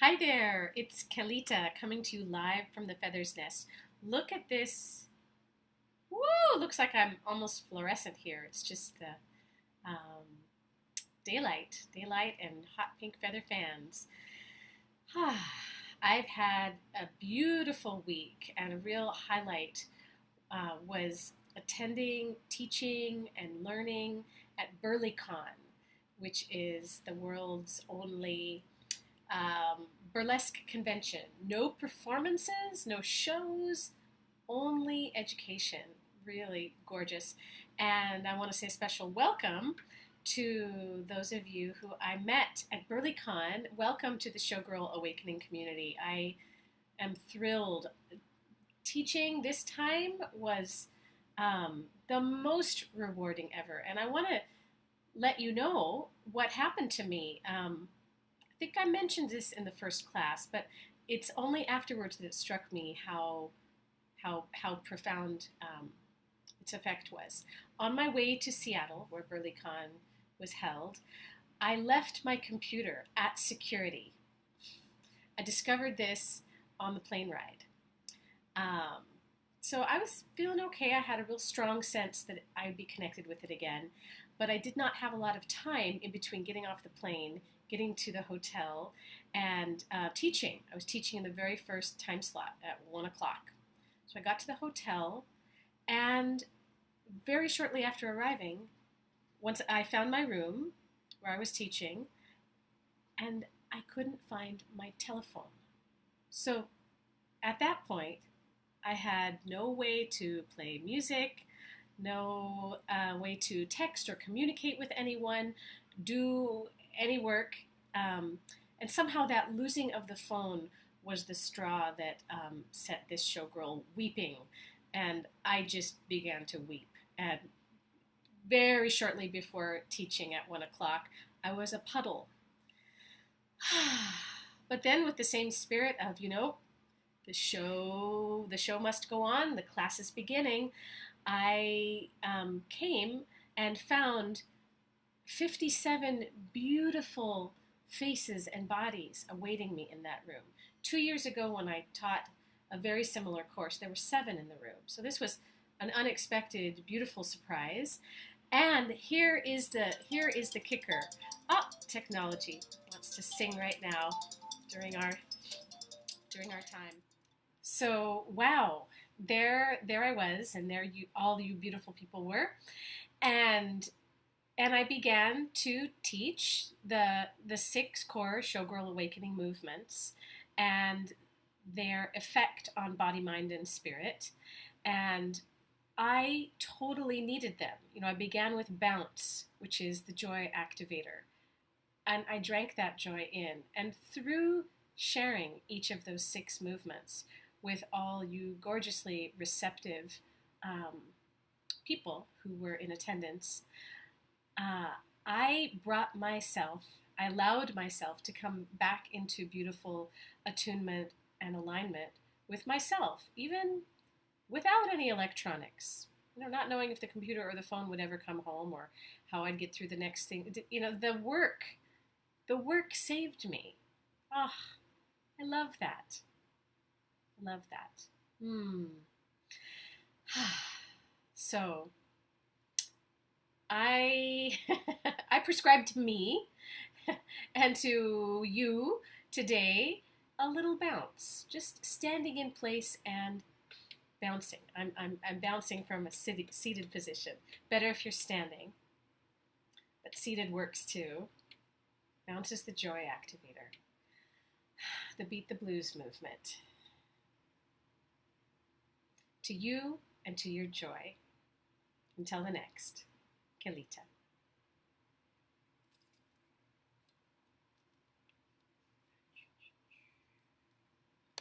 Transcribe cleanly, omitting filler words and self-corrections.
Hi there, it's Kalita coming to you live from the Feather's Nest. Look at this. Woo! Looks like I'm almost fluorescent here. It's just the um, daylight, and hot pink feather fans. I've had a beautiful week, and a real highlight was attending, teaching, and learning at BurleyCon, which is the world's only burlesque convention. No performances, no shows, only education. Really gorgeous. And I want to say a special welcome to those of you who I met at BurleyCon. Welcome to the Showgirl Awakening community. I am thrilled. Teaching this time was the most rewarding ever. And I want to let you know what happened to me. I think I mentioned this in the first class, but it's only afterwards that it struck me how profound its effect was. On my way to Seattle, where BurleyCon was held, I left my computer at security. I discovered this on the plane ride. So I was feeling okay. I had a real strong sense that I'd be connected with it again, but I did not have a lot of time in between getting off the plane, getting to the hotel, and teaching. I was teaching in the very first time slot at 1 o'clock. So I got to the hotel, and very shortly after arriving, once I found my room where I was teaching, and I couldn't find my telephone. So at that point, I had no way to play music, no way to text or communicate with anyone, do any work, and somehow that losing of the phone was the straw that set this showgirl weeping, and I just began to weep. And very shortly before teaching at 1 o'clock, I was a puddle. But then, with the same spirit of, the show must go on, the class is beginning, I came and found 57 beautiful faces and bodies awaiting me in that room. 2 years ago, when I taught a very similar course, there were 7 in the room. So this was an unexpected, beautiful surprise. And here is the kicker. Oh, technology wants to sing right now during our time. So wow, there I was, and there all you beautiful people were, and I began to teach the 6 core Showgirl Awakening movements and their effect on body, mind, and spirit. And I totally needed them. I began with bounce, which is the joy activator. And I drank that joy in. And through sharing each of those 6 movements with all you gorgeously receptive people who were in attendance, I allowed myself to come back into beautiful attunement and alignment with myself, even without any electronics. Not knowing if the computer or the phone would ever come home or how I'd get through the next thing. The work saved me. Ah, I love that. Love that. So I I prescribe to me and to you today a little bounce, just standing in place and bouncing. I'm bouncing from a seated position. Better if you're standing, but seated works too. Bounce is the joy activator. The Beat the Blues movement. To you and to your joy. Until the next, Kalita.